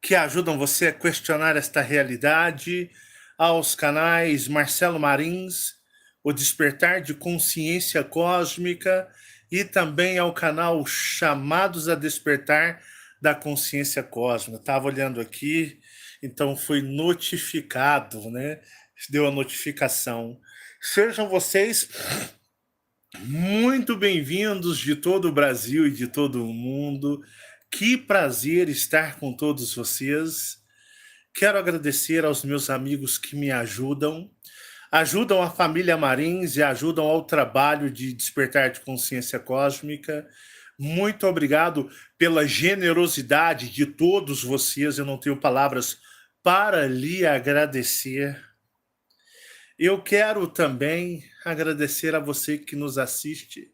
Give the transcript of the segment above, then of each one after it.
que ajudam você a questionar esta realidade, aos canais Marcelo Marins, O Despertar de Consciência Cósmica e também ao canal Chamados a Despertar da Consciência Cósmica. Estava olhando aqui, então foi notificado, né? Deu a notificação. Sejam vocês muito bem-vindos de todo o Brasil e de todo o mundo. Que prazer estar com todos vocês. Quero agradecer aos meus amigos que me ajudam a família Marins e ajudam ao trabalho de despertar de consciência cósmica. Muito obrigado pela generosidade de todos vocês. Eu não tenho palavras para lhe agradecer. Eu quero também agradecer a você que nos assiste,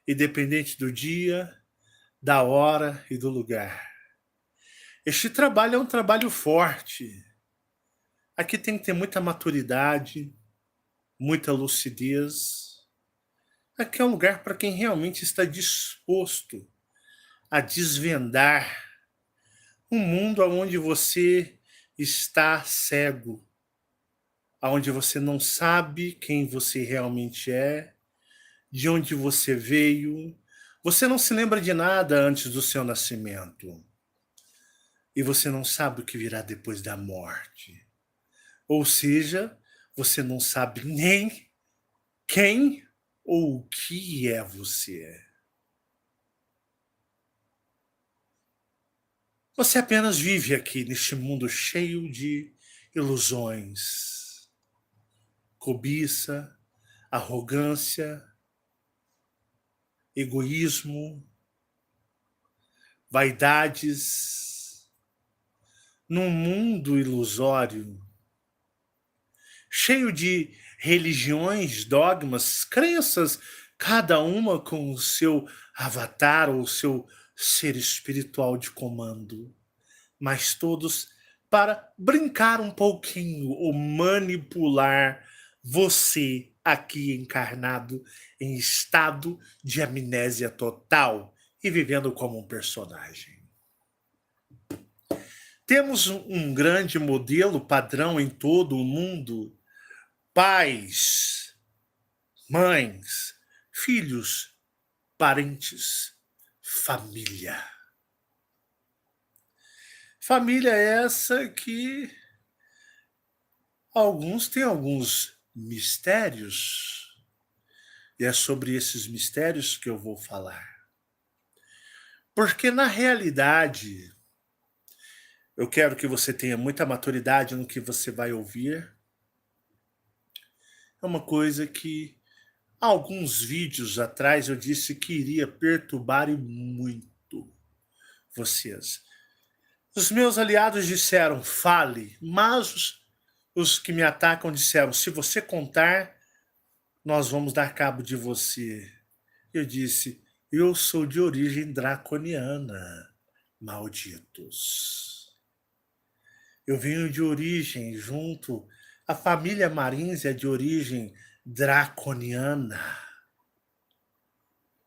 independente do dia, da hora e do lugar. Este trabalho é um trabalho forte. Aqui tem que ter muita maturidade, muita lucidez. Aqui é um lugar para quem realmente está disposto a desvendar um mundo onde você está cego, onde você não sabe quem você realmente é, de onde você veio. Você não se lembra de nada antes do seu nascimento. E você não sabe o que virá depois da morte. Ou seja, você não sabe nem quem ou o que é você. Você apenas vive aqui neste mundo cheio de ilusões, cobiça, arrogância, egoísmo, vaidades, num mundo ilusório, cheio de religiões, dogmas, crenças, cada uma com o seu avatar ou o seu ser espiritual de comando, mas todos para brincar um pouquinho ou manipular você aqui encarnado em estado de amnésia total e vivendo como um personagem. Temos um grande modelo padrão em todo o mundo: pais, mães, filhos, parentes, família. Família essa que alguns têm alguns mistérios, e é sobre esses mistérios que eu vou falar. Porque na realidade, eu quero que você tenha muita maturidade no que você vai ouvir. É uma coisa que há alguns vídeos atrás eu disse que iria perturbar e muito vocês. Os meus aliados disseram, fale, mas os que me atacam disseram, se você contar, nós vamos dar cabo de você. Eu disse, eu sou de origem draconiana, malditos. Eu venho de origem junto, a família Marins é de origem draconiana.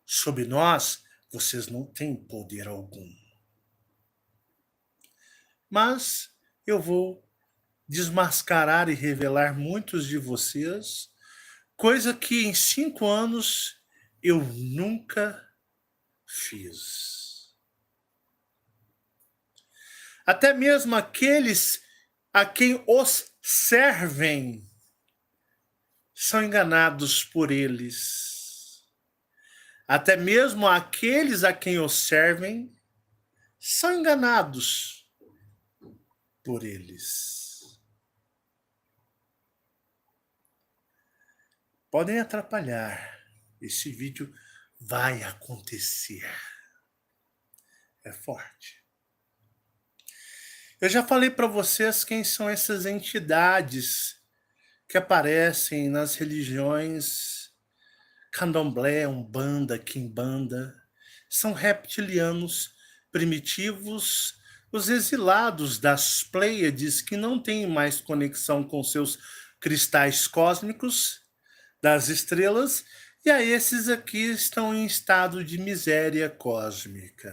Sobre nós, vocês não têm poder algum. Mas eu vou desmascarar e revelar muitos de vocês, coisa que em 5 anos eu nunca fiz. Até mesmo aqueles a quem os servem são enganados por eles. Até mesmo aqueles a quem os servem são enganados por eles. Podem atrapalhar. Esse vídeo vai acontecer. É forte. Eu já falei para vocês quem são essas entidades que aparecem nas religiões candomblé, umbanda, quimbanda. São reptilianos primitivos, os exilados das Pleiades que não têm mais conexão com seus cristais cósmicos das estrelas, e a esses aqui estão em estado de miséria cósmica.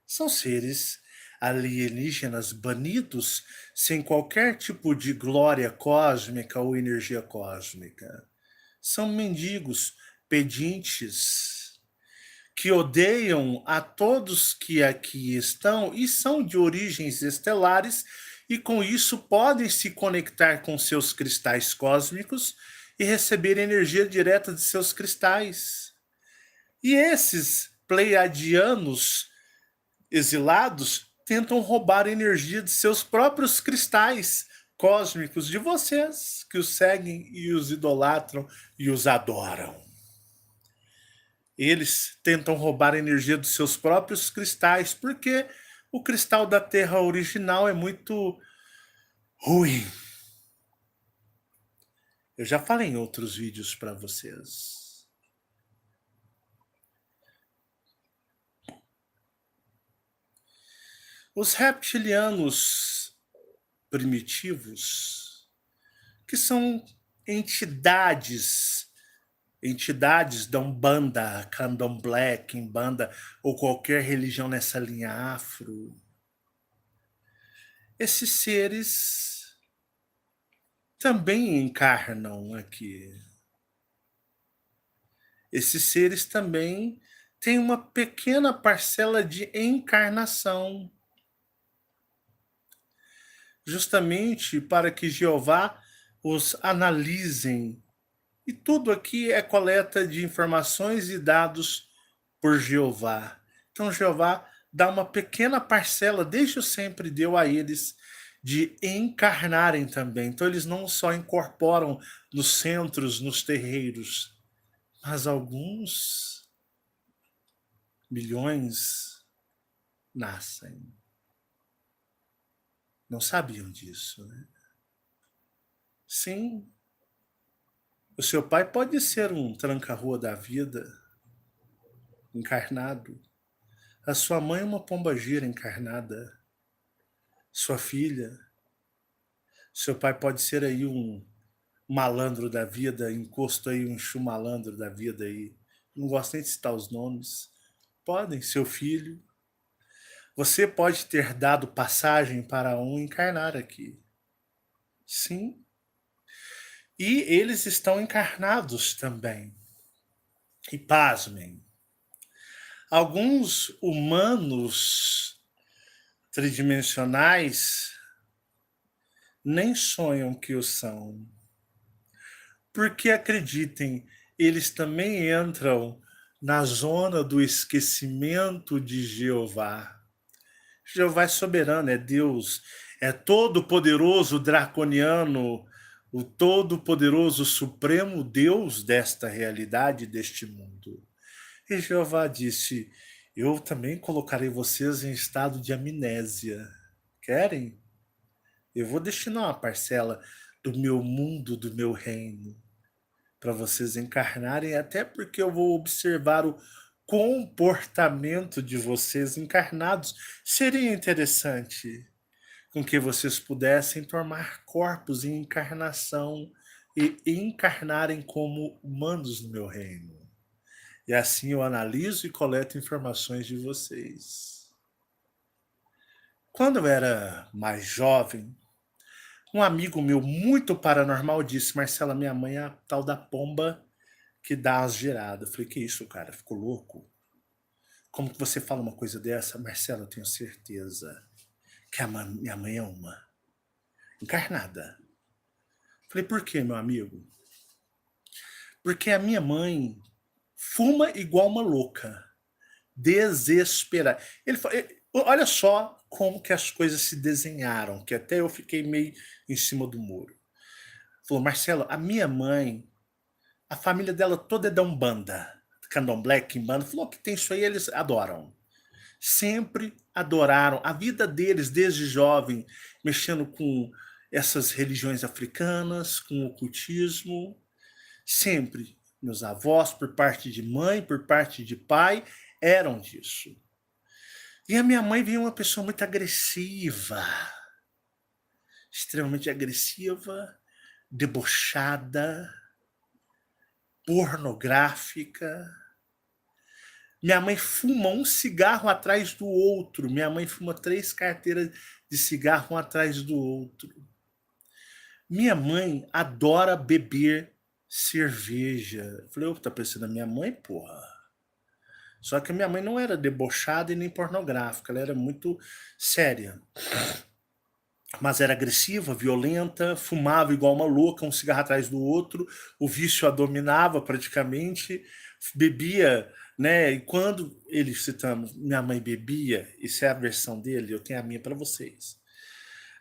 São seres alienígenas banidos sem qualquer tipo de glória cósmica ou energia cósmica. São mendigos, pedintes, que odeiam a todos que aqui estão e são de origens estelares e com isso podem se conectar com seus cristais cósmicos e receber energia direta de seus cristais. E esses pleiadianos exilados tentam roubar a energia de seus próprios cristais cósmicos, de vocês que os seguem e os idolatram e os adoram. Eles tentam roubar a energia dos seus próprios cristais, porque o cristal da Terra original é muito ruim. Eu já falei em outros vídeos para vocês. Os reptilianos primitivos, que são entidades da Umbanda, Candomblé, Quimbanda ou qualquer religião nessa linha afro, esses seres também encarnam aqui. Esses seres também têm uma pequena parcela de encarnação, justamente para que Jeová os analisem. E tudo aqui é coleta de informações e dados por Jeová. Então Jeová dá uma pequena parcela, desde sempre deu a eles, de encarnarem também. Então eles não só incorporam nos centros, nos terreiros, mas alguns milhões nascem. Não sabiam disso, né? Sim, o seu pai pode ser um tranca-rua da vida, encarnado. A sua mãe é uma pombagira encarnada. Sua filha. Seu pai pode ser aí um malandro da vida, encosto aí, um chumalandro da vida aí. Não gosto nem de citar os nomes. Podem, seu filho. Você pode ter dado passagem para um encarnar aqui. Sim. E eles estão encarnados também. E pasmem, alguns humanos tridimensionais nem sonham que o são. Porque acreditem, eles também entram na zona do esquecimento de Jeová. Jeová é soberano, é Deus, é todo-poderoso draconiano, o todo-poderoso supremo Deus desta realidade, deste mundo. E Jeová disse: eu também colocarei vocês em estado de amnésia. Querem? Eu vou destinar uma parcela do meu mundo, do meu reino, para vocês encarnarem, até porque eu vou observar o comportamento de vocês encarnados. Seria interessante com que vocês pudessem tomar corpos em encarnação e encarnarem como humanos no meu reino. E assim eu analiso e coleto informações de vocês. Quando eu era mais jovem, um amigo meu muito paranormal disse: Marcela, minha mãe é a tal da pomba que dá as giradas. Eu falei: que isso, cara? Ficou louco? Como que você fala uma coisa dessa? Marcela, eu tenho certeza que minha mãe é uma encarnada. Eu falei: por quê, meu amigo? Porque a minha mãe fuma igual uma louca. Desesperada. Olha só como que as coisas se desenharam, que até eu fiquei meio em cima do muro. Falou: Marcelo, a minha mãe, a família dela toda é da Umbanda, Candomblé, Quimbanda. Falou que tem isso aí, eles adoram. Sempre adoraram. A vida deles, desde jovem, mexendo com essas religiões africanas, com o ocultismo. Sempre. Meus avós, por parte de mãe, por parte de pai, eram disso. E a minha mãe veio uma pessoa muito agressiva, extremamente agressiva, debochada, pornográfica, Minha mãe fuma um cigarro atrás do outro. Minha mãe fuma 3 carteiras de cigarro um atrás do outro. Minha mãe adora beber cerveja. Eu falei, ô, tá parecendo a minha mãe, porra. Só que a minha mãe não era debochada e nem pornográfica, ela era muito séria. Mas era agressiva, violenta, fumava igual uma louca, um cigarro atrás do outro, o vício a dominava praticamente, bebia, né? E quando ele citamos, minha mãe bebia, isso é a versão dele, eu tenho a minha para vocês.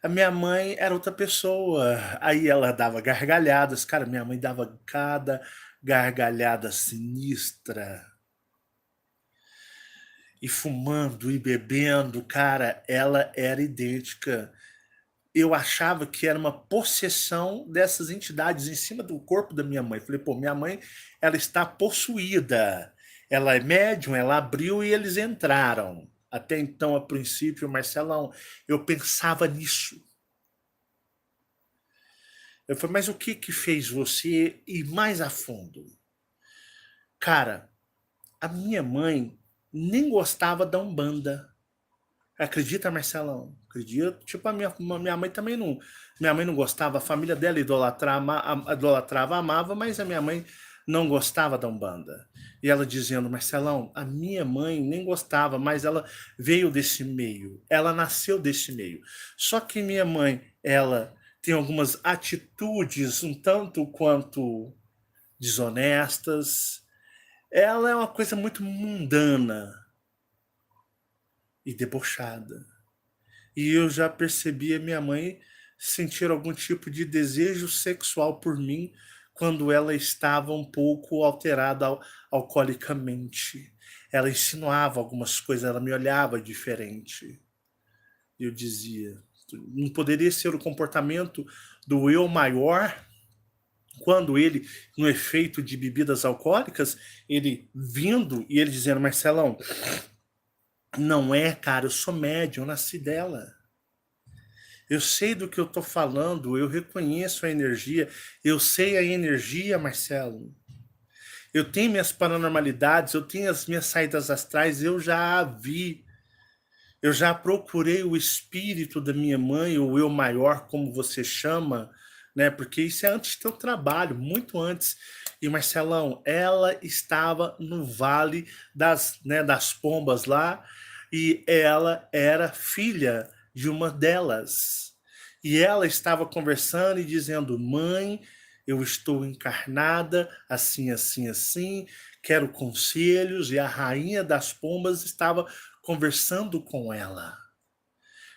A minha mãe era outra pessoa, aí ela dava gargalhadas, cara, minha mãe dava cada gargalhada sinistra. E fumando e bebendo, cara, ela era idêntica. Eu achava que era uma possessão dessas entidades em cima do corpo da minha mãe. Falei, pô, minha mãe, ela está possuída. Ela é médium, ela abriu e eles entraram. Até então, a princípio, Marcelão, eu pensava nisso. Eu falei, mas o que que fez você ir mais a fundo? Cara, a minha mãe nem gostava da Umbanda. Acredita, Marcelão? Acredito. Tipo, a minha mãe também não. Minha mãe não gostava, a família dela idolatrava, amava, mas a minha mãe não gostava da Umbanda. E ela dizendo, Marcelão, a minha mãe nem gostava, mas ela veio desse meio. Ela nasceu desse meio. Só que minha mãe, ela tem algumas atitudes um tanto quanto desonestas. Ela é uma coisa muito mundana e debochada. E eu já percebi a minha mãe sentir algum tipo de desejo sexual por mim quando ela estava um pouco alterada alcoolicamente. Ela insinuava algumas coisas, ela me olhava diferente. Eu dizia, não poderia ser o comportamento do eu maior quando ele, no efeito de bebidas alcoólicas, ele vindo e ele dizendo, Marcelão, não é, cara, eu sou médium, eu nasci dela. Eu sei do que eu estou falando, eu reconheço a energia, eu sei a energia, Marcelo. Eu tenho minhas paranormalidades, eu tenho as minhas saídas astrais, eu já a vi. Eu já procurei o espírito da minha mãe, ou eu maior, como você chama, né? Porque isso é antes do teu trabalho, muito antes. E Marcelão, ela estava no Vale das Pombas lá, e ela era filha de uma delas. E ela estava conversando e dizendo: mãe, eu estou encarnada, assim, assim, assim, quero conselhos. E a rainha das pombas estava conversando com ela.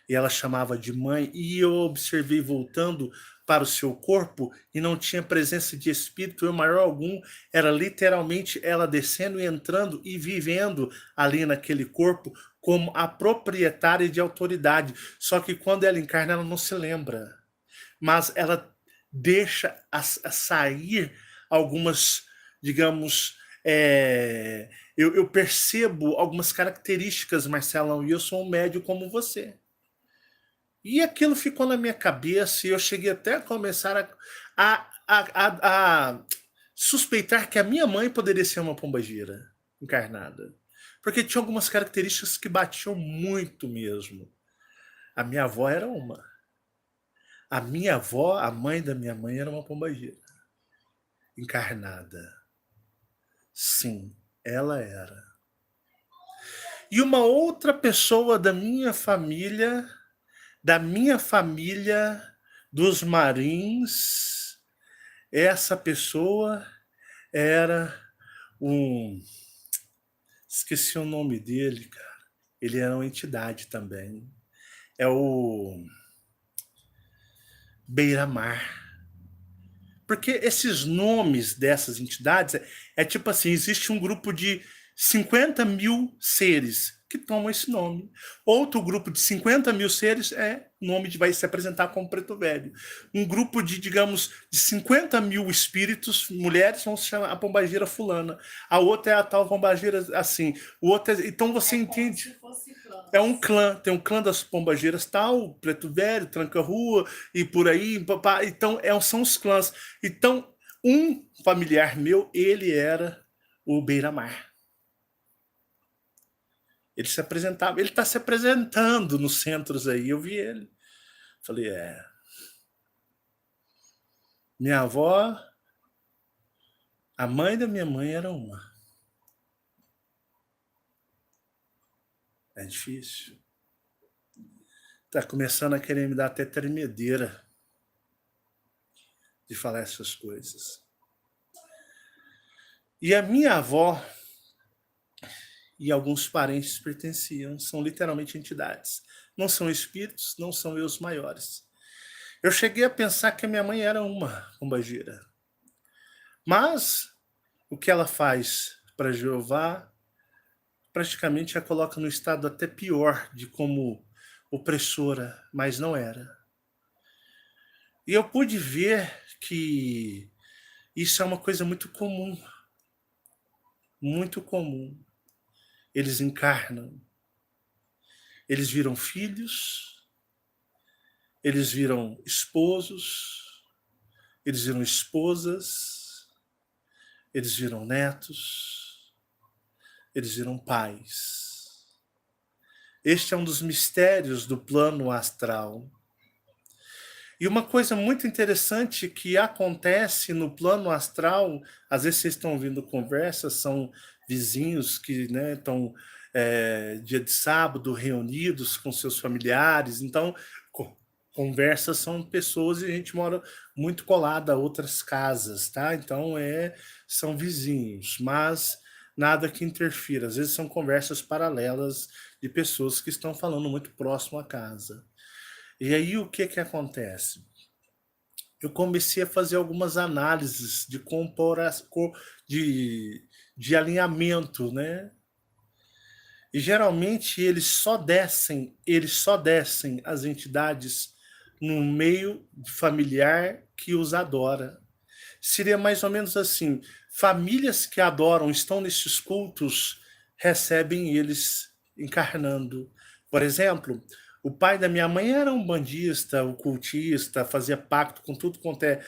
E ela chamava de mãe, e eu observei voltando para o seu corpo e não tinha presença de espírito eu maior algum, era literalmente ela descendo e entrando e vivendo ali naquele corpo como a proprietária de autoridade. Só que quando ela encarna, ela não se lembra, mas ela deixa a sair algumas, digamos, eu percebo algumas características, Marcelão, e eu sou um médium como você. E aquilo ficou na minha cabeça e eu cheguei até a começar a suspeitar que a minha mãe poderia ser uma pombagira encarnada. Porque tinha algumas características que batiam muito mesmo. A minha avó era uma. A minha avó, a mãe da minha mãe, era uma pombagira encarnada. Sim, ela era. E uma outra pessoa da minha família dos Marins, essa pessoa era um... Esqueci o nome dele, cara. Ele era uma entidade também. É o Beira-Mar. Porque esses nomes dessas entidades é tipo assim, existe um grupo de 50 mil seres que tomam esse nome. Outro grupo de 50 mil seres vai se apresentar como Preto Velho. Um grupo de, digamos, de 50 mil espíritos, mulheres, vão se chamar a pombagira fulana. A outra é a tal pombagira assim. O outro então você entende... É um clã, tem um clã das pombageiras tal, Preto Velho, Tranca-Rua e por aí. Papá. Então, são os clãs. Então, um familiar meu, ele era o Beira-Mar. Ele se apresentava, ele está se apresentando nos centros aí, eu vi ele. Falei, minha avó, a mãe da minha mãe era uma. É difícil. Tá começando a querer me dar até tremedeira de falar essas coisas. E a minha avó e alguns parentes pertenciam, são literalmente entidades. Não são espíritos, não são eu os maiores. Eu cheguei a pensar que a minha mãe era uma pombagira. Mas o que ela faz para Jeová, praticamente a coloca no estado até pior de como opressora, mas não era. E eu pude ver que isso é uma coisa muito comum. Muito comum. Eles encarnam. Eles viram filhos, eles viram esposos, eles viram esposas, eles viram netos, eles viram pais. Este é um dos mistérios do plano astral. E uma coisa muito interessante que acontece no plano astral, às vezes vocês estão ouvindo conversas, são vizinhos que estão dia de sábado reunidos com seus familiares, então conversas são pessoas e a gente mora muito colado a outras casas, tá? Então são vizinhos, mas nada que interfira. Às vezes são conversas paralelas de pessoas que estão falando muito próximo à casa. E aí o que acontece? Eu comecei a fazer algumas análises de alinhamento, né? E geralmente eles só descem as entidades no meio familiar que os adora. Seria mais ou menos assim: famílias que adoram, estão nesses cultos, recebem eles encarnando. Por exemplo, o pai da minha mãe era um bandista, ocultista, fazia pacto com tudo quanto é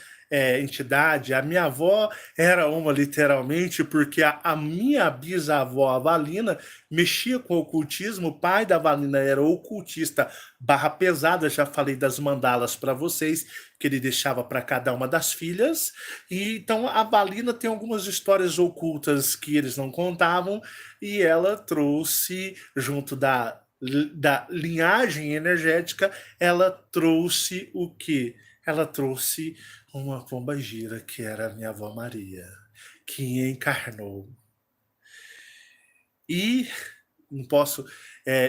entidade. A minha avó era uma, literalmente, porque a minha bisavó, a Valina, mexia com o ocultismo. O pai da Valina era ocultista barra pesada, já falei das mandalas para vocês, que ele deixava para cada uma das filhas. E então a Valina tem algumas histórias ocultas que eles não contavam, e ela trouxe, junto da linhagem energética, ela trouxe o quê? Ela trouxe uma pombagira, que era a minha avó Maria, que encarnou. E não posso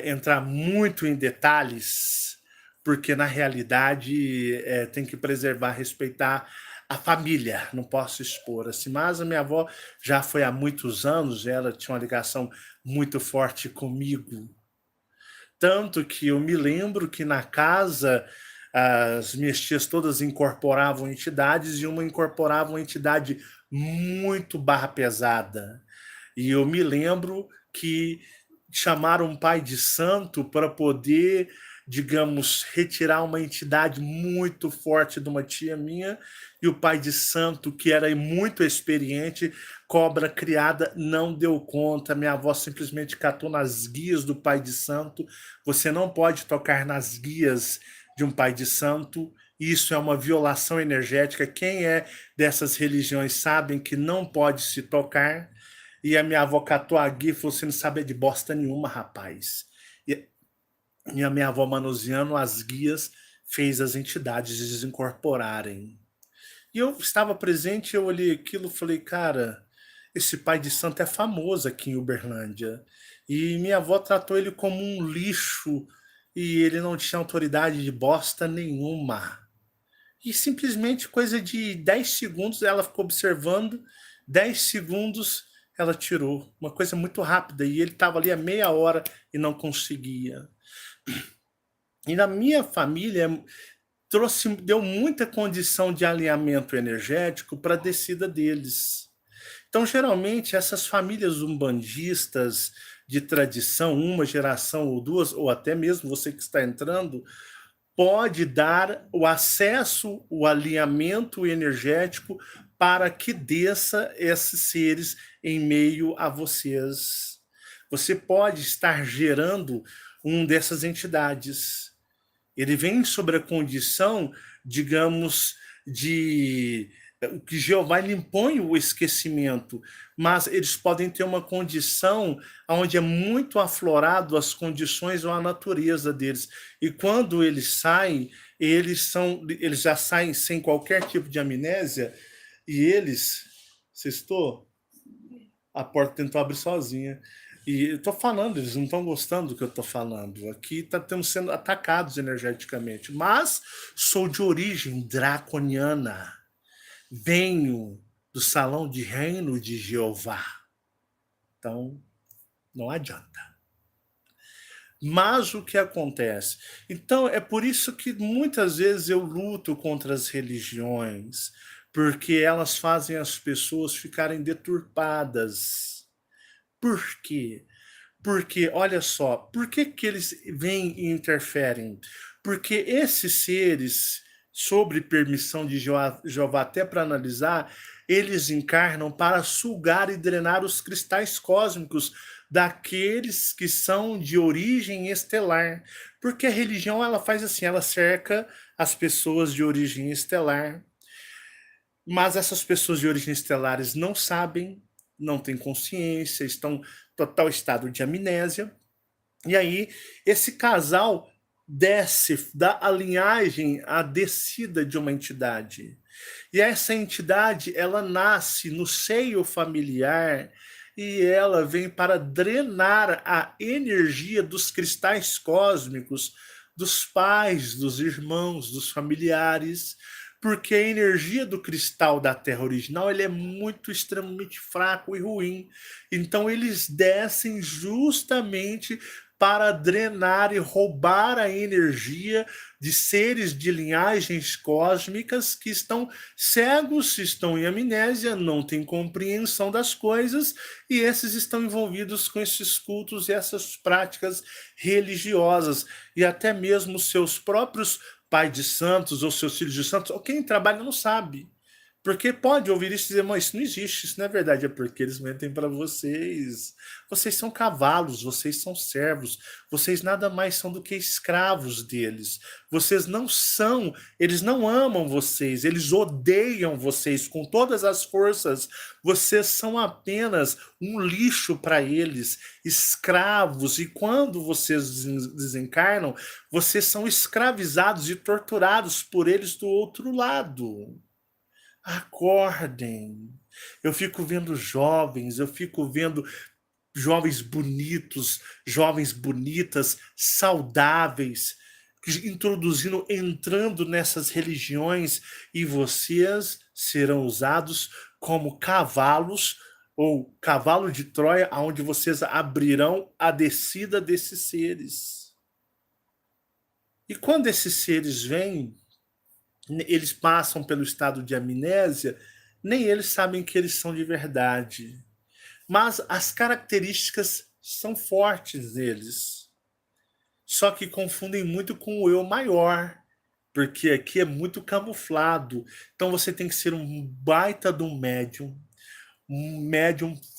entrar muito em detalhes, porque na realidade tem que preservar, respeitar a família, não posso expor assim. Mas a minha avó já foi há muitos anos, ela tinha uma ligação muito forte comigo. Tanto que eu me lembro que na casa as minhas tias todas incorporavam entidades, e uma incorporava uma entidade muito barra pesada. E eu me lembro que chamaram um pai de santo para poder, digamos, retirar uma entidade muito forte de uma tia minha, e o pai de santo, que era muito experiente, cobra criada, não deu conta. Minha avó simplesmente catou nas guias do pai de santo. Você não pode tocar nas guias de um pai de santo. Isso é uma violação energética. Quem é dessas religiões sabem que não pode se tocar. E a minha avó catou a guia e falou: você não sabe de bosta nenhuma, rapaz. E a minha avó, manuseando as guias, fez as entidades desincorporarem. E eu estava presente, eu olhei aquilo e falei: cara, esse pai de santo é famoso aqui em Uberlândia. E minha avó tratou ele como um lixo, e ele não tinha autoridade de bosta nenhuma. E simplesmente, coisa de 10 segundos, ela ficou observando, 10 segundos ela tirou. Uma coisa muito rápida, e ele estava ali há meia hora e não conseguia. E na minha família deu muita condição de alinhamento energético para a descida deles. Então, geralmente, essas famílias umbandistas de tradição, uma geração ou duas, ou até mesmo você que está entrando, pode dar o acesso, o alinhamento energético para que desça esses seres em meio a vocês. você pode estar gerando um dessas entidades. Ele vem sobre a condição, digamos, de o que Jeová lhe impõe o esquecimento, mas eles podem ter uma condição onde é muito aflorado as condições ou a natureza deles. E quando eles saem, eles já saem sem qualquer tipo de amnésia, e eles, sextou, a porta tentou abrir sozinha. E eu tô falando, eles não estão gostando do que eu tô falando. Aqui estamos sendo atacados energeticamente. Mas sou de origem draconiana. Venho do salão de reino de Jeová. Então, não adianta. Mas o que acontece? Então, é por isso que muitas vezes eu luto contra as religiões, porque elas fazem as pessoas ficarem deturpadas. Por quê? Porque, olha só, por que que eles vêm e interferem? Porque esses seres, sobre permissão de Jeová, até para analisar, eles encarnam para sugar e drenar os cristais cósmicos daqueles que são de origem estelar. Porque a religião, ela faz assim, ela cerca as pessoas de origem estelar, mas essas pessoas de origem estelares não sabem, não têm consciência, estão em total estado de amnésia. E aí, esse casal desce da a linhagem, a descida de uma entidade. E essa entidade, ela nasce no seio familiar e ela vem para drenar a energia dos cristais cósmicos, dos pais, dos irmãos, dos familiares, porque a energia do cristal da Terra original ele é muito extremamente fraco e ruim. Então eles descem justamente para drenar e roubar a energia de seres de linhagens cósmicas que estão cegos, estão em amnésia, não têm compreensão das coisas, e esses estão envolvidos com esses cultos e essas práticas religiosas, e até mesmo seus próprios pais de santos ou seus filhos de santos, ou quem trabalha não sabe. Porque pode ouvir isso e dizer, mas isso não existe, isso não é verdade, é porque eles mentem para vocês. Vocês são cavalos, vocês são servos, vocês nada mais são do que escravos deles. Vocês não são, eles não amam vocês, eles odeiam vocês com todas as forças. Vocês são apenas um lixo para eles, escravos. E quando vocês desencarnam, vocês são escravizados e torturados por eles do outro lado. Acordem. Eu fico vendo jovens, eu fico vendo jovens bonitos, jovens bonitas, saudáveis, introduzindo, entrando nessas religiões, e vocês serão usados como cavalos ou cavalo de Troia, onde vocês abrirão a descida desses seres. E quando esses seres vêm, eles passam pelo estado de amnésia, nem eles sabem que eles são de verdade. Mas as características são fortes neles. Só que confundem muito com o eu maior, porque aqui é muito camuflado. Então você tem que ser um baita de um médium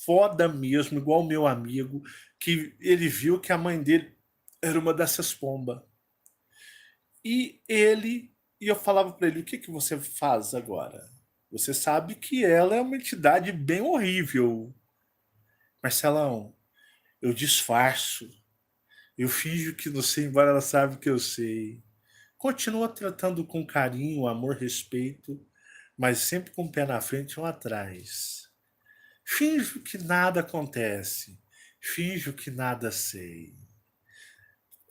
foda mesmo, igual o meu amigo, que ele viu que a mãe dele era uma dessas pombas. E eu falava para ele, o que que você faz agora? Você sabe que ela é uma entidade bem horrível. Marcelão, eu disfarço. Eu finjo que não sei, embora ela sabe que eu sei. Continua tratando com carinho, amor, respeito, mas sempre com o pé na frente e um atrás. Finjo que nada acontece. Finjo que nada sei.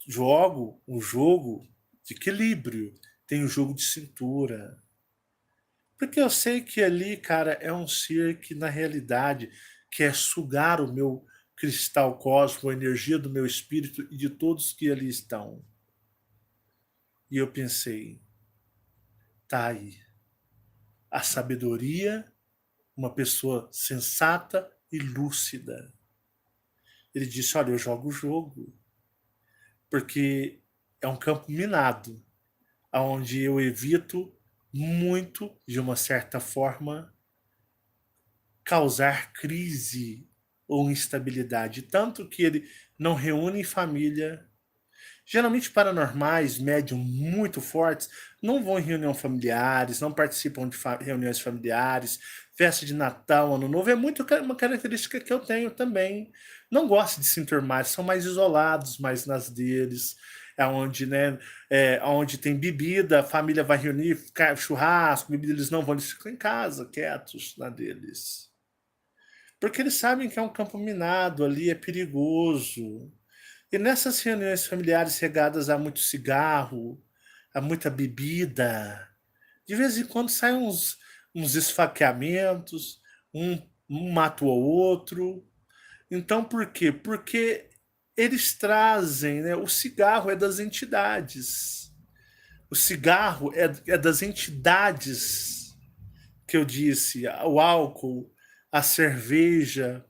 Jogo um jogo de equilíbrio. Tem o jogo de cintura. Porque eu sei que ali, cara, é um ser que na realidade quer sugar o meu cristal cósmico, a energia do meu espírito e de todos que ali estão. E eu pensei, tá aí. A sabedoria, uma pessoa sensata e lúcida. Ele disse, olha, eu jogo o jogo. Porque é um campo minado, onde eu evito muito, de uma certa forma, causar crise ou instabilidade, tanto que ele não reúne família. Geralmente paranormais, médium muito fortes, não vão em reunião familiares, não participam de reuniões familiares, festa de Natal, Ano Novo, é muito uma característica que eu tenho também. Não gosto de se enturmar, são mais isolados, mais nas deles, é onde, né, onde tem bebida, a família vai reunir, churrasco, bebida, eles não vão, eles ficam em casa, quietos na deles. Porque eles sabem que é um campo minado ali, é perigoso. E nessas reuniões familiares regadas a muito cigarro, a muita bebida, de vez em quando saem uns esfaqueamentos, um, um mata o outro. Então por quê? Porque eles trazem, né? O cigarro é das entidades. O cigarro é das entidades que eu disse, o álcool, a cerveja.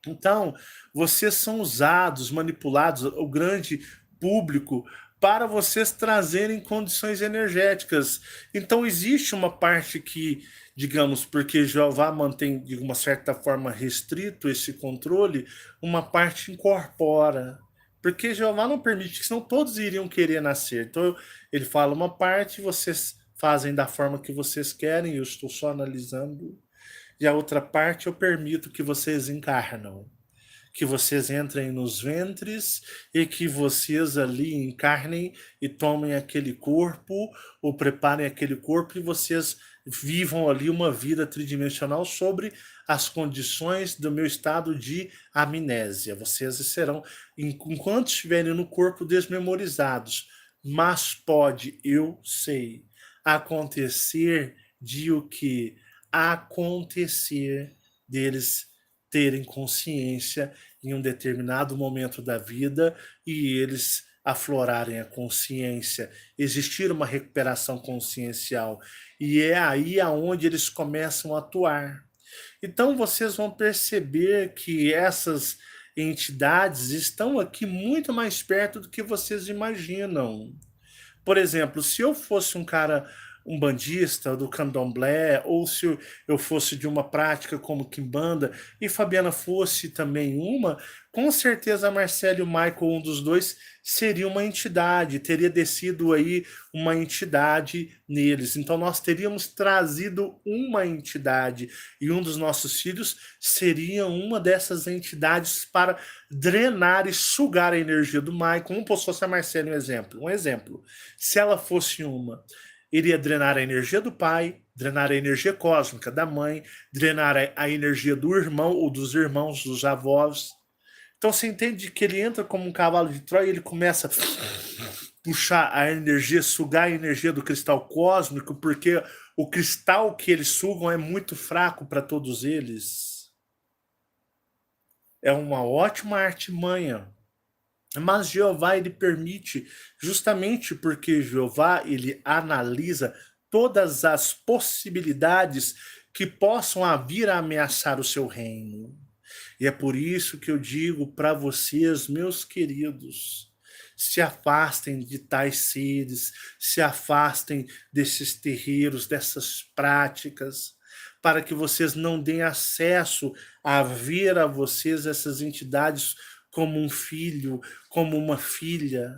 Então, vocês são usados, manipulados, o grande público, para vocês trazerem condições energéticas. Então, existe uma parte que, digamos, porque Jeová mantém, de uma certa forma, restrito esse controle, uma parte incorpora. Porque Jeová não permite, senão todos iriam querer nascer. Então, ele fala uma parte, vocês fazem da forma que vocês querem, eu estou só analisando, e a outra parte eu permito que vocês encarnam, que vocês entrem nos ventres e que vocês ali encarnem e tomem aquele corpo, ou preparem aquele corpo e vocês vivam ali uma vida tridimensional sobre as condições do meu estado de amnésia. Vocês serão, enquanto estiverem no corpo, desmemorizados. Mas pode, eu sei, acontecer de o que? Acontecer deles terem consciência em um determinado momento da vida e eles aflorarem a consciência, existir uma recuperação consciencial. E é aí aonde eles começam a atuar. Então vocês vão perceber que essas entidades estão aqui muito mais perto do que vocês imaginam. Por exemplo, se eu fosse um cara umbandista do candomblé, ou se eu fosse de uma prática como quimbanda e Fabiana fosse também uma, com certeza a Marcela e o Michael, um dos dois, seria uma entidade, teria descido aí uma entidade neles. Então nós teríamos trazido uma entidade e um dos nossos filhos seria uma dessas entidades para drenar e sugar a energia do Michael. Como fosse a Marcela, um exemplo. Um exemplo. Se ela fosse uma, iria drenar a energia do pai, drenar a energia cósmica da mãe, drenar a energia do irmão ou dos irmãos, dos avós. Então você entende que ele entra como um cavalo de Troia e ele começa a puxar a energia, sugar a energia do cristal cósmico, porque o cristal que eles sugam é muito fraco para todos eles. É uma ótima artimanha. Mas Jeová, ele permite, justamente porque Jeová, ele analisa todas as possibilidades que possam vir a ameaçar o seu reino. E é por isso que eu digo para vocês, meus queridos, se afastem de tais seres, se afastem desses terreiros, dessas práticas, para que vocês não deem acesso a ver a vocês essas entidades como um filho, como uma filha,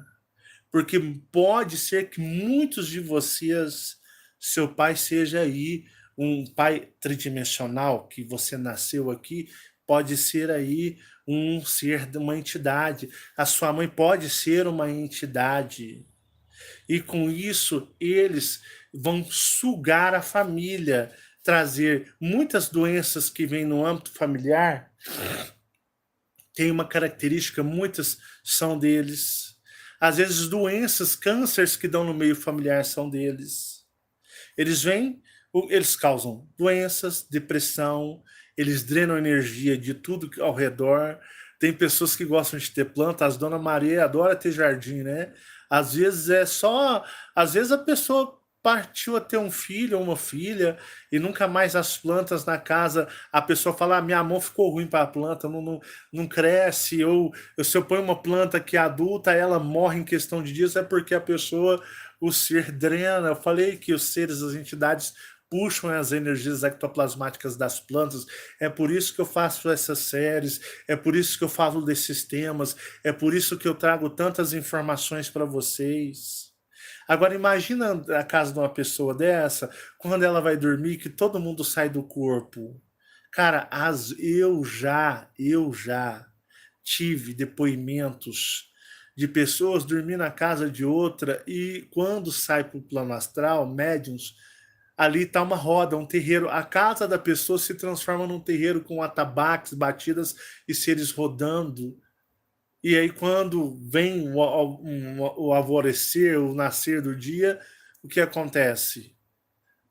porque pode ser que muitos de vocês, seu pai seja aí um pai tridimensional, que você nasceu aqui, pode ser aí um ser de uma entidade, a sua mãe pode ser uma entidade, e com isso eles vão sugar a família, trazer muitas doenças que vêm no âmbito familiar. Tem uma característica, muitas são deles. Às vezes doenças, cânceres que dão no meio familiar são deles. Eles vêm, eles causam doenças, depressão, eles drenam energia de tudo ao redor. Tem pessoas que gostam de ter plantas, a Dona Maria adora ter jardim, né? Às vezes é só, às vezes a pessoa partiu a ter um filho ou uma filha e nunca mais as plantas na casa, a pessoa fala, ah, minha mão ficou ruim para a planta, não cresce, ou se eu ponho uma planta que é adulta, ela morre em questão de dias, é porque a pessoa, o ser drena. Eu falei que os seres, as entidades puxam as energias ectoplasmáticas das plantas. É por isso que eu faço essas séries, é por isso que eu falo desses temas, é por isso que eu trago tantas informações para vocês. Agora imagina a casa de uma pessoa dessa, quando ela vai dormir, que todo mundo sai do corpo. Cara, eu já tive depoimentos de pessoas dormir na casa de outra e quando sai para o plano astral, médiums, ali está uma roda, um terreiro. A casa da pessoa se transforma num terreiro com atabaques, batidas e seres rodando. E aí, quando vem o alvorecer, o nascer do dia, o que acontece?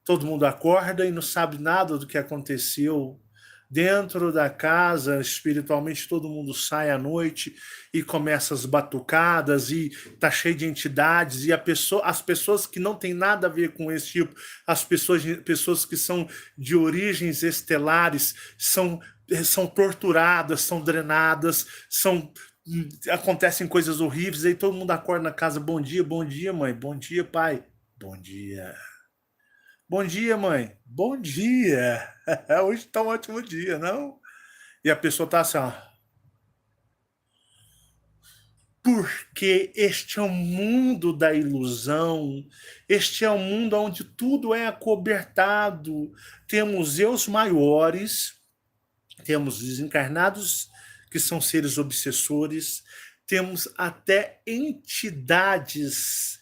Todo mundo acorda e não sabe nada do que aconteceu. Dentro da casa, espiritualmente, todo mundo sai à noite e começa as batucadas e tá cheio de entidades e as pessoas que não têm nada a ver com esse tipo, pessoas que são de origens estelares, são torturadas, são drenadas, acontecem coisas horríveis, aí todo mundo acorda na casa, bom dia, mãe, bom dia, pai, bom dia. Bom dia, mãe. Bom dia. Hoje tá um ótimo dia, não? E a pessoa tá assim, ó. Porque este é o mundo da ilusão, este é o mundo onde tudo é acobertado. Temos eus maiores, temos desencarnados, que são seres obsessores, temos até entidades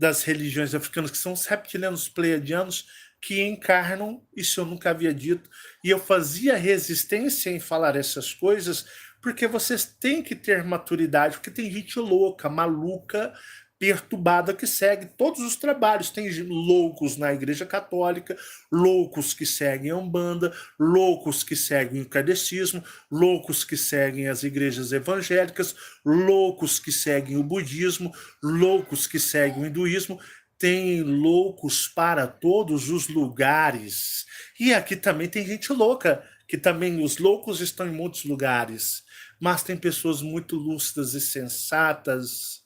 das religiões africanas, que são os reptilianos pleiadianos, que encarnam, isso eu nunca havia dito, e eu fazia resistência em falar essas coisas, porque vocês têm que ter maturidade, porque tem gente louca, maluca, perturbada que segue todos os trabalhos. Tem loucos na Igreja Católica, loucos que seguem a Umbanda, loucos que seguem o kardecismo, loucos que seguem as igrejas evangélicas, loucos que seguem o budismo, loucos que seguem o hinduísmo. Tem loucos para todos os lugares. E aqui também tem gente louca, que também os loucos estão em muitos lugares. Mas tem pessoas muito lúcidas e sensatas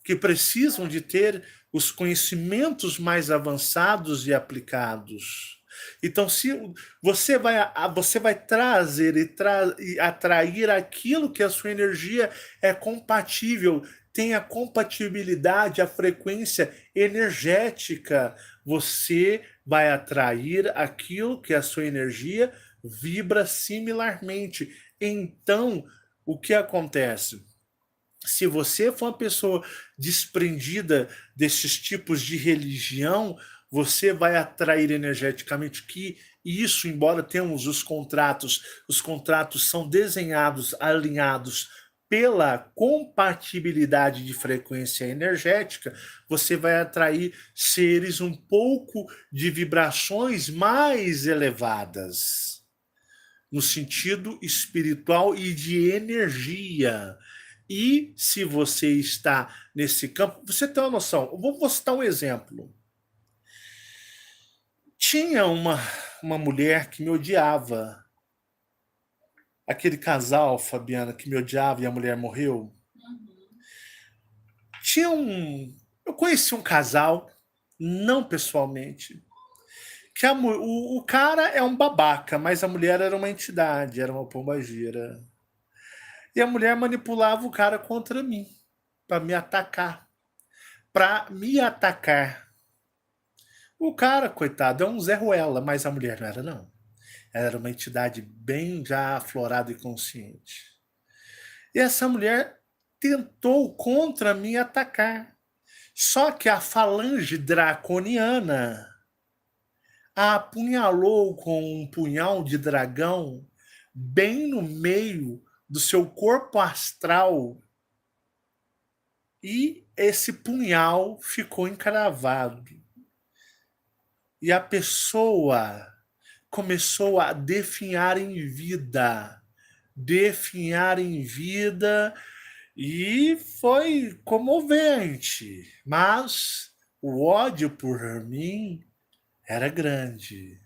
que precisam de ter os conhecimentos mais avançados e aplicados. Então, se você vai trazer e atrair aquilo que a sua energia é compatível, tem a compatibilidade, a frequência energética, você vai atrair aquilo que a sua energia vibra similarmente. Então, o que acontece? Se você for uma pessoa desprendida desses tipos de religião, você vai atrair energeticamente que isso, embora tenhamos os contratos são desenhados, alinhados pela compatibilidade de frequência energética, você vai atrair seres um pouco de vibrações mais elevadas, no sentido espiritual e de energia. E se você está nesse campo, você tem uma noção. Eu vou citar um exemplo. Tinha uma mulher que me odiava. Aquele casal, Fabiana, que me odiava e a mulher morreu. Tinha um. Eu conheci um casal, não pessoalmente, que o cara é um babaca, mas a mulher era uma entidade, era uma pombagira. E a mulher manipulava o cara contra mim, para me atacar. Para me atacar. O cara, coitado, é um Zé Ruela, mas a mulher não era, não. Ela era uma entidade bem já aflorada e consciente. E essa mulher tentou contra mim atacar. Só que a falange draconiana a apunhalou com um punhal de dragão bem no meio do seu corpo astral. E esse punhal ficou encravado. E a pessoa começou a definhar em vida. Definhar em vida. E foi comovente. Mas o ódio por mim era grande.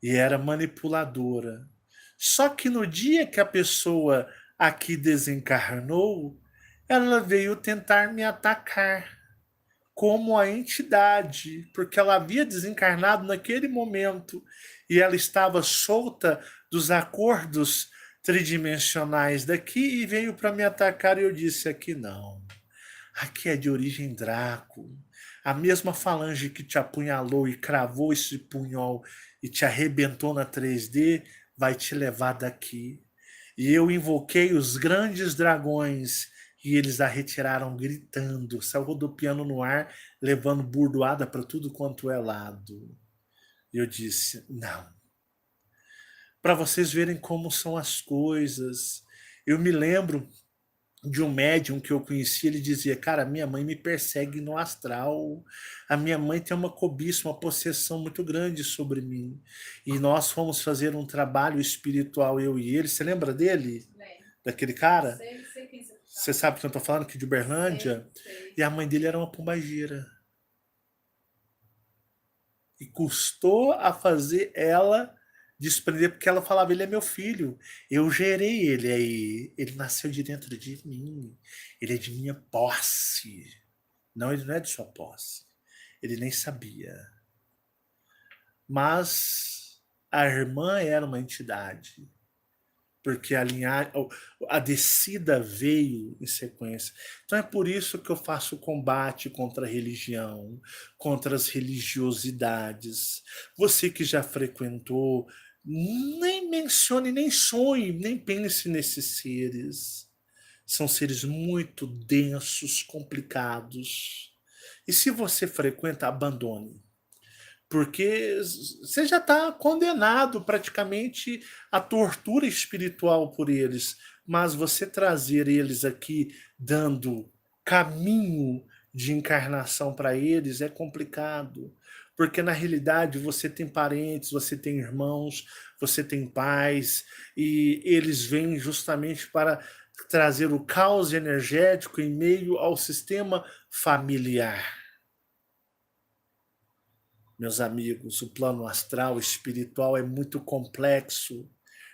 E era manipuladora. Só que no dia que a pessoa aqui desencarnou, ela veio tentar me atacar como a entidade, porque ela havia desencarnado naquele momento e ela estava solta dos acordos tridimensionais daqui e veio para me atacar e eu disse: aqui não. Aqui é de origem Draco. A mesma falange que te apunhalou e cravou esse punhal e te arrebentou na 3D vai te levar daqui. E eu invoquei os grandes dragões e eles a retiraram gritando, saiu rodopiando no ar, levando burdoada para tudo quanto é lado. E eu disse: não. Para vocês verem como são as coisas. Eu me lembro de um médium que eu conheci, ele dizia: cara, minha mãe me persegue no astral, a minha mãe tem uma cobiça, uma possessão muito grande sobre mim, e nós fomos fazer um trabalho espiritual, eu e ele. Você lembra dele? Daquele cara? Sei quem você tá. Você sabe que eu tô falando, que de Uberlândia? Sei. E a mãe dele era uma pombagira, e custou a fazer ela desprender, porque ela falava: ele é meu filho, eu gerei ele, aí ele nasceu de dentro de mim, ele é de minha posse. Não, ele não é de sua posse, ele nem sabia. Mas a irmã era uma entidade, porque a descida veio em sequência. Então é por isso que eu faço combate contra a religião, contra as religiosidades. Você que já frequentou, nem mencione, nem sonhe, nem pense nesses seres. São seres muito densos, complicados. E se você frequenta, abandone, porque você já está condenado praticamente à tortura espiritual por eles. Mas você trazer eles aqui dando caminho de encarnação para eles é complicado. Porque na realidade você tem parentes, você tem irmãos, você tem pais, e eles vêm justamente para trazer o caos energético em meio ao sistema familiar. Meus amigos, o plano astral espiritual é muito complexo,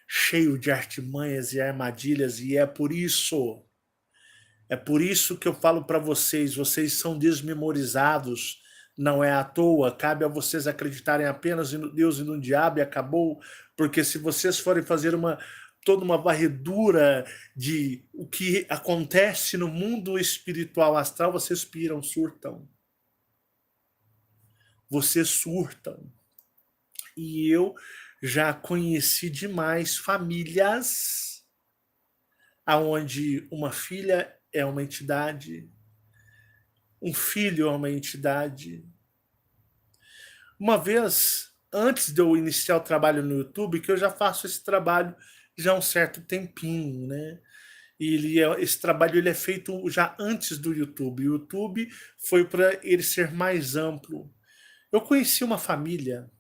cheio de artimanhas e armadilhas, e é por isso que eu falo para vocês: vocês são desmemorizados, não é à toa, cabe a vocês acreditarem apenas em Deus e no diabo e acabou, porque se vocês forem fazer toda uma varredura de o que acontece no mundo espiritual astral, vocês piram, surtam. Vocês surtam. E eu já conheci demais famílias aonde uma filha é uma entidade, um filho é uma entidade. Uma vez, antes de eu iniciar o trabalho no YouTube, que eu já faço esse trabalho já há um certo tempinho, né? E esse trabalho ele é feito já antes do YouTube. O YouTube foi para ele ser mais amplo. Eu conheci uma família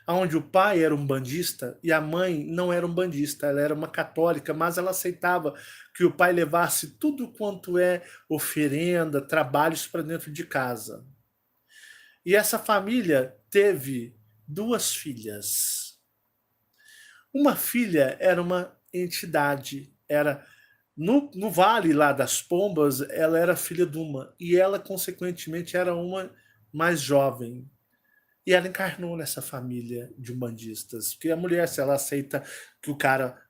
onde o pai era um bandista e a mãe não era um bandista, ela era uma católica, mas ela aceitava que o pai levasse tudo quanto é oferenda, trabalhos para dentro de casa. E essa família teve duas filhas. Uma filha era uma entidade, era no Vale lá das Pombas, ela era filha de uma, e ela, consequentemente, era uma mais jovem. E ela encarnou nessa família de umbandistas. Porque a mulher, se ela aceita que o cara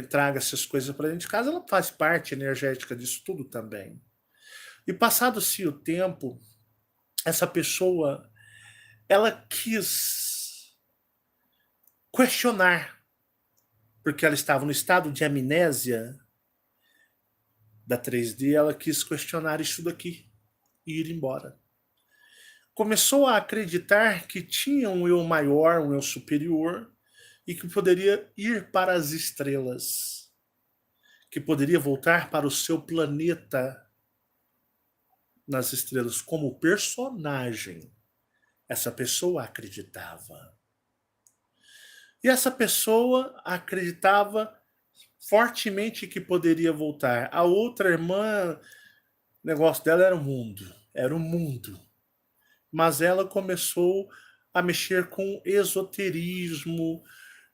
traga essas coisas para dentro de casa, ela faz parte energética disso tudo também. E passado-se o tempo, essa pessoa, ela quis questionar, porque ela estava no estado de amnésia da 3D, ela quis questionar isso daqui e ir embora. Começou a acreditar que tinha um eu maior, um eu superior, e que poderia ir para as estrelas, que poderia voltar para o seu planeta nas estrelas como personagem. Essa pessoa acreditava. E essa pessoa acreditava fortemente que poderia voltar. A outra irmã, o negócio dela era o mundo. Era o mundo. Mas ela começou a mexer com esoterismo,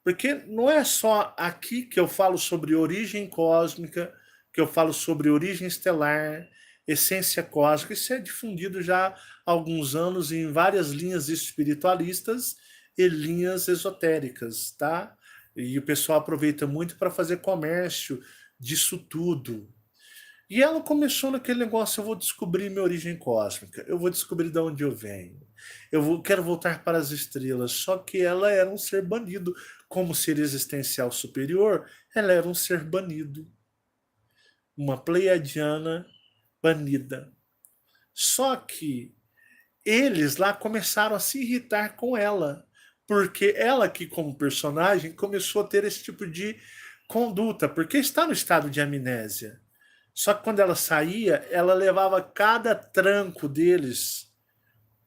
porque não é só aqui que eu falo sobre origem cósmica, que eu falo sobre origem estelar, essência cósmica. Isso é difundido já há alguns anos em várias linhas espiritualistas e linhas esotéricas, tá? E o pessoal aproveita muito para fazer comércio disso tudo. E ela começou naquele negócio: eu vou descobrir minha origem cósmica, eu vou descobrir de onde eu venho, quero voltar para as estrelas. Só que ela era um ser banido, como ser existencial superior, ela era um ser banido, uma pleiadiana banida. Só que eles lá começaram a se irritar com ela, porque ela que como personagem começou a ter esse tipo de conduta, porque está no estado de amnésia. Só que quando ela saía, ela levava cada tranco deles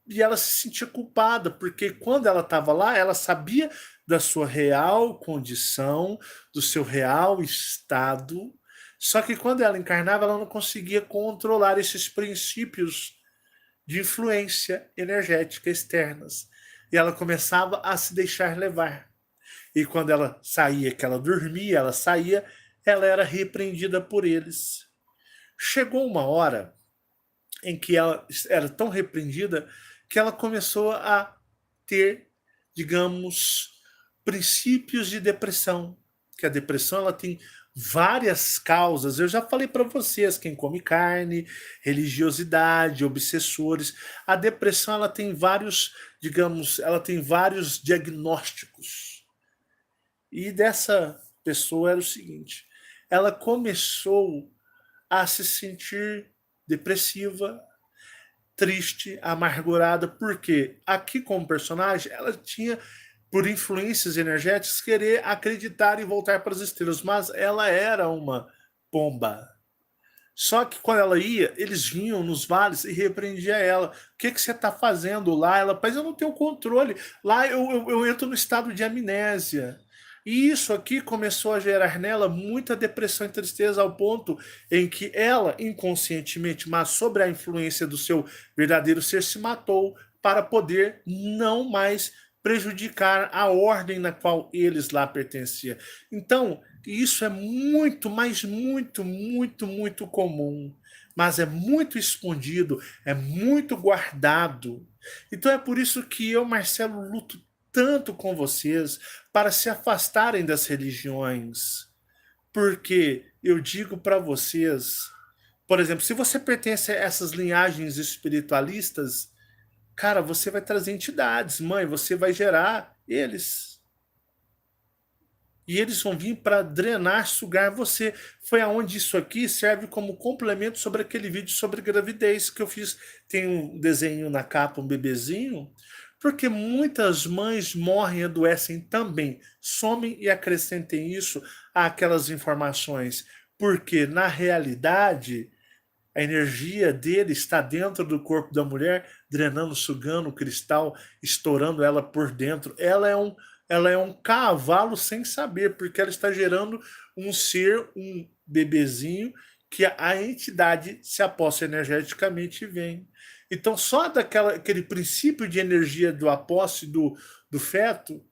e ela se sentia culpada, porque quando ela estava lá, ela sabia da sua real condição, do seu real estado. Só que quando ela encarnava, ela não conseguia controlar esses princípios de influência energética externas. E ela começava a se deixar levar. E quando ela saía, que ela dormia, ela saía, ela era repreendida por eles. Chegou uma hora em que ela era tão repreendida que ela começou a ter, digamos, princípios de depressão. Que a depressão ela tem várias causas. Eu já falei para vocês, quem come carne, religiosidade, obsessores. A depressão ela tem vários, digamos, ela tem vários diagnósticos. E dessa pessoa era o seguinte: ela começou a se sentir depressiva, triste, amargurada, porque aqui como personagem ela tinha, por influências energéticas, querer acreditar e voltar para as estrelas, mas ela era uma pomba. Só que quando ela ia, eles vinham nos vales e repreendia ela. O que, que você está fazendo lá? Ela, mas eu não tenho controle. Lá eu entro no estado de amnésia. E isso aqui começou a gerar nela muita depressão e tristeza, ao ponto em que ela, inconscientemente, mas sob a influência do seu verdadeiro ser, se matou para poder não mais prejudicar a ordem na qual eles lá pertenciam. Então, isso é muito, mas muito, muito, muito comum. Mas é muito escondido, é muito guardado. Então é por isso que eu, Marcelo, luto tanto com vocês para se afastarem das religiões. Porque eu digo para vocês, por exemplo, se você pertence a essas linhagens espiritualistas, cara, você vai trazer entidades, mãe, você vai gerar eles. E eles vão vir para drenar, sugar você. Foi aonde isso aqui serve como complemento sobre aquele vídeo sobre gravidez que eu fiz. Tem um desenho na capa, um bebezinho, porque muitas mães morrem e adoecem também. Somem e acrescentem isso àquelas informações. Porque, na realidade, a energia dele está dentro do corpo da mulher, drenando, sugando o cristal, estourando ela por dentro. Ela é um cavalo sem saber, porque ela está gerando um ser, um bebezinho, que a entidade se aposta energeticamente e vem. Então, só aquele princípio de energia do aposte do feto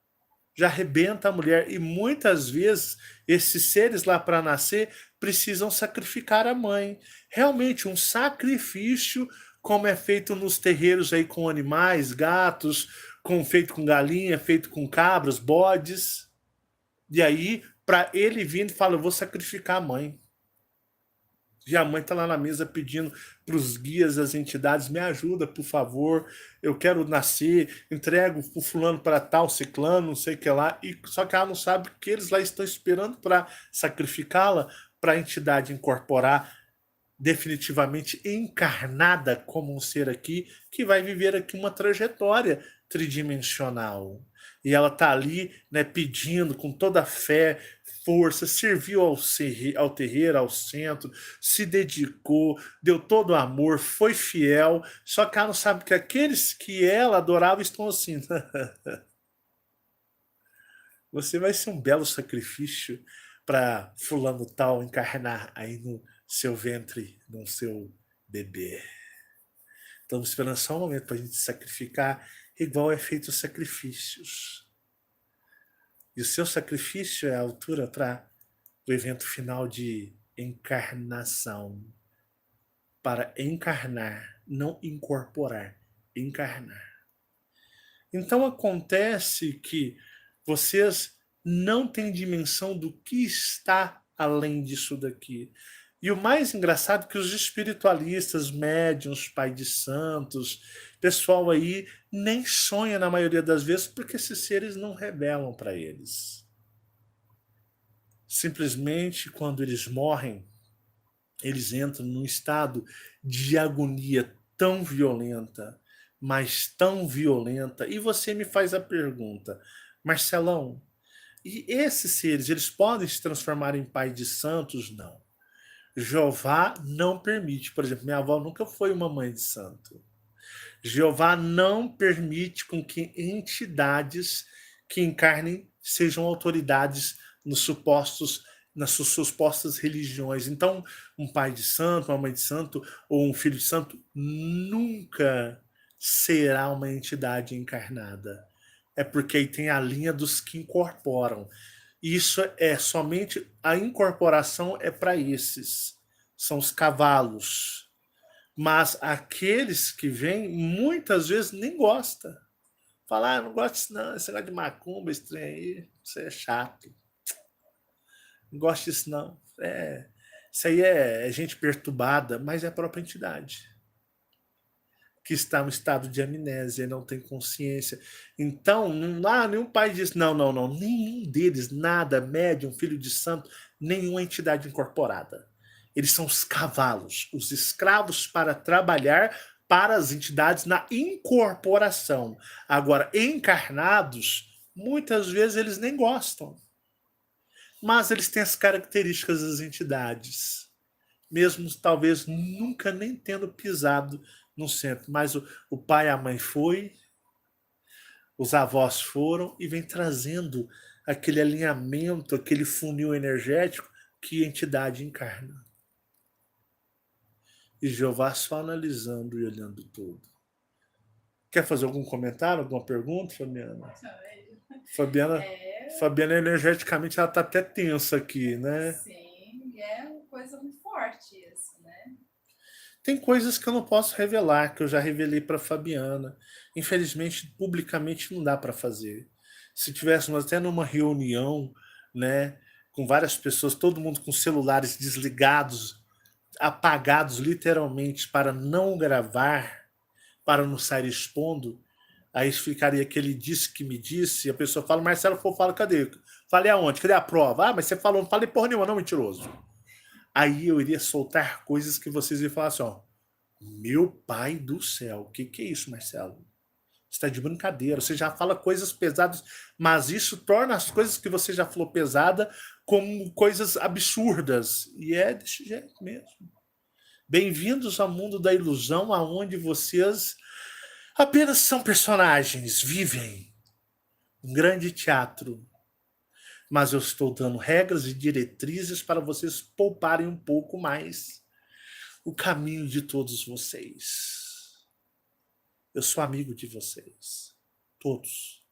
já arrebenta a mulher. E muitas vezes esses seres lá para nascer precisam sacrificar a mãe. Realmente um sacrifício, como é feito nos terreiros aí com animais, gatos, feito com galinha, feito com cabras, bodes. E aí, para ele vindo, fala: eu vou sacrificar a mãe. E a mãe está lá na mesa pedindo para os guias das entidades: me ajuda, por favor, eu quero nascer, entrego o fulano para tal, ciclano, não sei o que lá. E só que ela não sabe que eles lá estão esperando para sacrificá-la, para a entidade incorporar definitivamente encarnada como um ser aqui, que vai viver aqui uma trajetória tridimensional. E ela está ali, né, pedindo com toda a fé, força, serviu ao terreiro, ao centro, se dedicou, deu todo o amor, foi fiel. Só que ela não sabe que aqueles que ela adorava estão assim: você vai ser um belo sacrifício para fulano tal encarnar aí no seu ventre, no seu bebê. Estamos esperando só um momento para a gente sacrificar, igual é feito os sacrifícios. E o seu sacrifício é a altura para o evento final de encarnação. para encarnar, não incorporar, encarnar. Então acontece que vocês não têm dimensão do que está além disso daqui. E o mais engraçado é que os espiritualistas, médiuns, pai de santos, pessoal aí, nem sonha na maioria das vezes porque esses seres não revelam para eles. Simplesmente quando eles morrem, eles entram num estado de agonia tão violenta, mas tão violenta. E você me faz a pergunta, Marcelão, e esses seres, eles podem se transformar em pai de santos? Não. Jeová não permite. Por exemplo, minha avó nunca foi uma mãe de santo. Jeová não permite com que entidades que encarnem sejam autoridades nos supostos nas suas supostas religiões. Então, um pai de santo, uma mãe de santo ou um filho de santo nunca será uma entidade encarnada. É porque aí tem a linha dos que incorporam. Isso é somente a incorporação é para esses. São os cavalos. Mas aqueles que vêm, muitas vezes nem gosta. Fala, não gosto disso não, esse negócio de macumba, esse trem aí, isso é chato. Não gosto disso não. Isso aí é gente perturbada, mas é a própria entidade que está no estado de amnésia, não tem consciência. Então, não há nenhum pai diz, não, não, não, nenhum deles, nada, médium, filho de santo, nenhuma entidade incorporada. Eles são os cavalos, os escravos para trabalhar para as entidades na incorporação. Agora, encarnados, muitas vezes eles nem gostam, mas eles têm as características das entidades, mesmo talvez nunca nem tendo pisado no centro. Mas o pai e a mãe foi, os avós foram e vem trazendo aquele alinhamento, aquele funil energético que a entidade encarna. E Jeová só analisando e olhando tudo. Quer fazer algum comentário, alguma pergunta, Fabiana? Fabiana, Fabiana energeticamente ela tá até tensa aqui, né? Sim, é uma coisa muito forte isso, né? Tem coisas que eu não posso revelar, que eu já revelei para Fabiana. Infelizmente, publicamente não dá para fazer. Se tivéssemos até numa reunião, né, com várias pessoas, todo mundo com celulares desligados, apagados literalmente para não gravar, para não sair expondo, aí ficaria aquele disse que me disse, e a pessoa fala, Marcelo, fala, cadê? Falei aonde? Cadê a prova? Ah, mas você falou, não falei porra nenhuma, não, mentiroso. Aí eu iria soltar coisas que vocês iam falar assim, ó, meu pai do céu, o que é isso, Marcelo? Você está de brincadeira, você já fala coisas pesadas, mas isso torna as coisas que você já falou pesada como coisas absurdas. E é desse jeito mesmo. Bem-vindos ao mundo da ilusão, aonde vocês apenas são personagens, vivem um grande teatro. Mas eu estou dando regras e diretrizes para vocês pouparem um pouco mais o caminho de todos vocês. Eu sou amigo de vocês. Todos.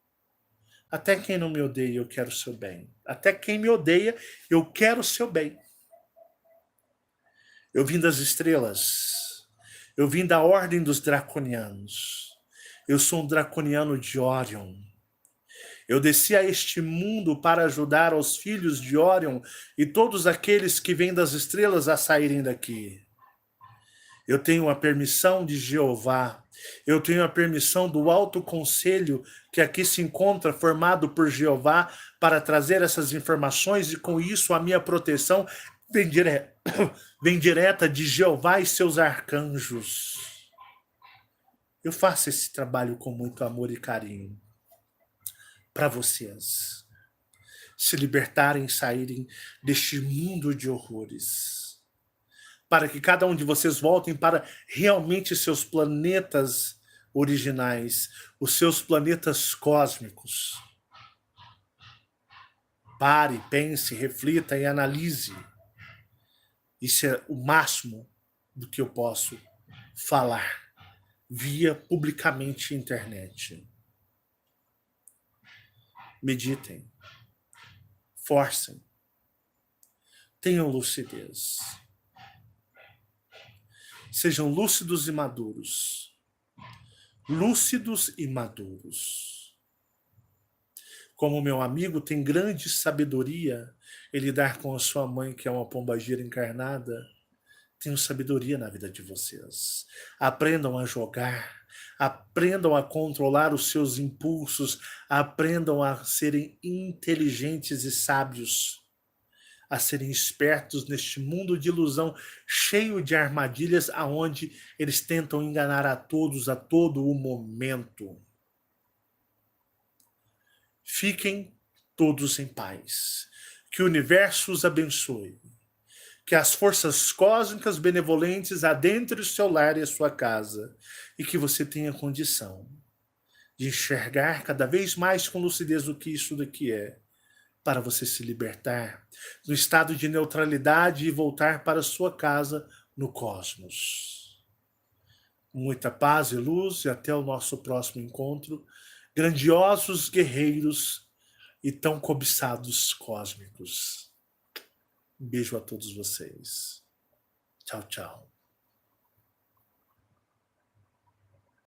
Até quem não me odeia, eu quero o seu bem. Até quem me odeia, eu quero o seu bem. Eu vim das estrelas. Eu vim da ordem dos draconianos. Eu sou um draconiano de Orion. Eu desci a este mundo para ajudar os filhos de Orion e todos aqueles que vêm das estrelas a saírem daqui. Eu tenho a permissão de Jeová. Eu tenho a permissão do alto conselho que aqui se encontra, formado por Jeová, para trazer essas informações e com isso a minha proteção vem, vem direta de Jeová e seus arcanjos. Eu faço esse trabalho com muito amor e carinho para vocês se libertarem e saírem deste mundo de horrores. Para que cada um de vocês voltem para realmente seus planetas originais, os seus planetas cósmicos. Pare, pense, reflita e analise. Isso é o máximo do que eu posso falar via publicamente internet. Meditem, forcem, tenham lucidez. Sejam lúcidos e maduros. Lúcidos e maduros. Como meu amigo tem grande sabedoria em lidar com a sua mãe, que é uma pombagira encarnada, tenho sabedoria na vida de vocês. Aprendam a jogar, aprendam a controlar os seus impulsos, aprendam a serem inteligentes e sábios, a serem espertos neste mundo de ilusão, cheio de armadilhas, aonde eles tentam enganar a todos a todo o momento. Fiquem todos em paz. Que o universo os abençoe. Que as forças cósmicas benevolentes adentrem o seu lar e a sua casa, e que você tenha condição de enxergar cada vez mais com lucidez o que isso daqui é, para você se libertar do estado de neutralidade e voltar para a sua casa no cosmos. Muita paz e luz, e até o nosso próximo encontro. Grandiosos guerreiros e tão cobiçados cósmicos. Um beijo a todos vocês. Tchau, tchau.